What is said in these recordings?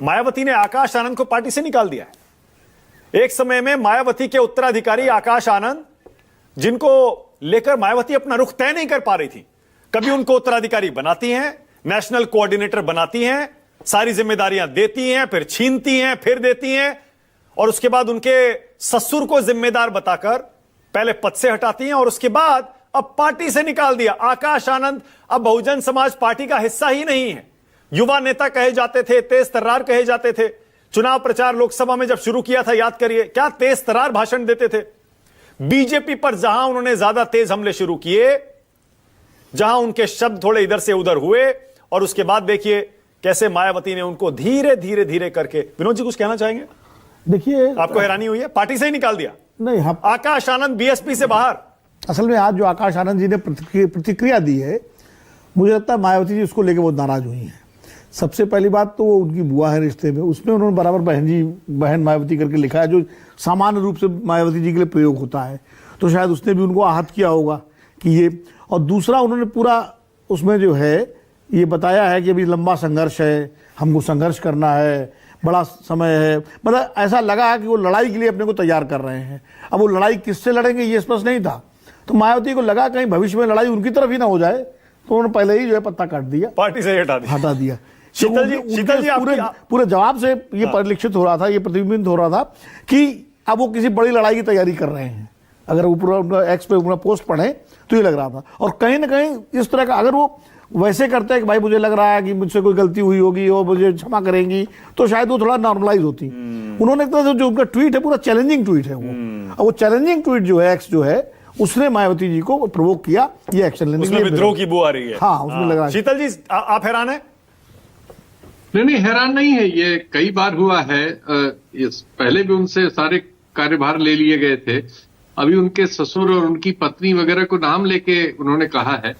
मायावती ने आकाश आनंद को पार्टी से निकाल दिया है। एक समय में मायावती के उत्तराधिकारी आकाश आनंद, जिनको लेकर मायावती अपना रुख तय नहीं कर पा रही थी, कभी उनको उत्तराधिकारी बनाती हैं, नेशनल कोऑर्डिनेटर बनाती हैं, सारी जिम्मेदारियां देती हैं, फिर छीनती हैं, फिर देती हैं, और उसके बाद उनके ससुर को जिम्मेदार बताकर पहले पद से हटाती हैं, और उसके बाद अब पार्टी से निकाल दिया। आकाश आनंद अब बहुजन समाज पार्टी का हिस्सा ही नहीं है। युवा नेता कहे जाते थे, तेज तर्रार कहे जाते थे। चुनाव प्रचार लोकसभा में जब शुरू किया था, याद करिए, क्या तेज तर्रार भाषण देते थे। बीजेपी पर जहां उन्होंने ज्यादा तेज हमले शुरू किए, जहां उनके शब्द थोड़े इधर से उधर हुए, और उसके बाद देखिए कैसे मायावती ने उनको धीरे धीरे धीरे करके। विनोद जी कुछ कहना चाहेंगे? देखिए, आपको हैरानी हुई है? पार्टी से ही निकाल दिया। नहीं, हम आकाश आनंद बीएसपी से बाहर। असल में आज जो आकाश आनंद जी ने प्रतिक्रिया दी है, मुझे लगता है मायावती जी उसको लेकर बहुत नाराज हुई हैं। सबसे पहली बात तो वो उनकी बुआ है रिश्ते में, उसमें उन्होंने बराबर बहन मायावती करके लिखा है, जो सामान्य रूप से मायावती जी के लिए प्रयोग होता है, तो शायद उसने भी उनको आहत किया होगा कि ये। और दूसरा, उन्होंने पूरा उसमें जो है ये बताया है कि अभी लंबा संघर्ष है, हमको संघर्ष करना है, बड़ा समय है। मतलब ऐसा लगा है कि वो लड़ाई के लिए अपने को तैयार कर रहे हैं। अब वो लड़ाई किससे लड़ेंगे ये स्पष्ट नहीं था, तो मायावती को लगा कहीं भविष्य में लड़ाई उनकी तरफ ही ना हो जाए, तो उन्होंने पहले ही जो है पत्ता काट दिया, पार्टी से हटा दिया। शीतल जी पूरे जवाब से ये परिलक्षित हो रहा था, ये प्रतिबिंबित हो रहा था कि अब वो किसी बड़ी लड़ाई की तैयारी कर रहे हैं। अगर वो पूरा एक्स पे पूरा पोस्ट पढ़े तो ये लग रहा था। और कहीं ना कहीं इस तरह का अगर वो वैसे करते हैं कि भाई मुझे लग रहा है कि मुझसे कोई गलती हुई होगी और मुझे क्षमा करेंगी, तो शायद वो थोड़ा नॉर्मलाइज होती। उन्होंने एक तरह से जो उनका ट्वीट है पूरा चैलेंजिंग ट्वीट है वो। अब वो चैलेंजिंग ट्वीट जो है, एक्स जो है, उसने मायावती जी को प्रोवोक किया ये एक्शन लेने के लिए। विद्रोह की बू आ रही है। हाँ, उसमें लग रहा है। शीतल जी आप हैरान है? नहीं, हैरान नहीं है। ये कई बार हुआ है। पहले भी उनसे सारे कार्यभार ले लिए गए थे। अभी उनके ससुर और उनकी पत्नी वगैरह को नाम लेके उन्होंने कहा है।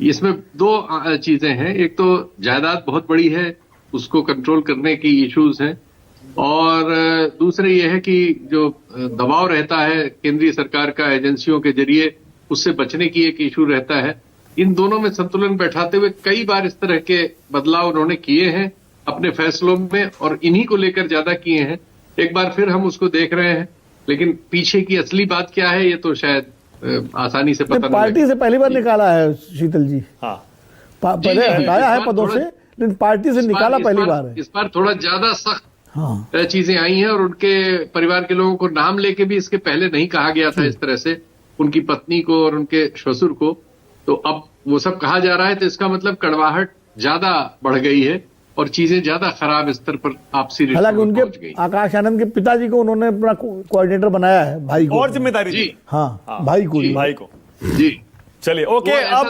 इसमें दो चीजें हैं। एक तो जायदाद बहुत बड़ी है, उसको कंट्रोल करने की इश्यूज हैं, और दूसरे ये है कि जो दबाव रहता है केंद्रीय सरकार का एजेंसियों के जरिए, उससे बचने की एक इशू रहता है। इन दोनों में संतुलन बैठाते हुए कई बार इस तरह के बदलाव उन्होंने किए हैं अपने फैसलों में, और इन्हीं को लेकर ज्यादा किए हैं। एक बार फिर हम उसको देख रहे हैं, लेकिन पीछे की असली बात क्या है ये तो शायद आसानी से पता नहीं। पार्टी से पहली बार निकाला है शीतल जी। हाँ, पहले हटाया है पदों से, लेकिन पार्टी से निकाला पहली बार है। इस बार थोड़ा ज्यादा सख्त चीजें आई हैं, और उनके परिवार के लोगों को नाम लेके भी इसके पहले नहीं कहा गया था इस तरह से, उनकी पत्नी को और उनके ससुर को। तो अब वो सब कहा जा रहा है, तो इसका मतलब कड़वाहट ज्यादा बढ़ गई है और चीजें ज्यादा खराब स्तर पर आपसी रिश्तों में पहुंच गई। हालांकि उनके आकाश आनंद के पिताजी को उन्होंने अपना कोऑर्डिनेटर बनाया है, भाई को, और जिम्मेदारी दी। हाँ, भाई को जी। जी चलिए, ओके। अब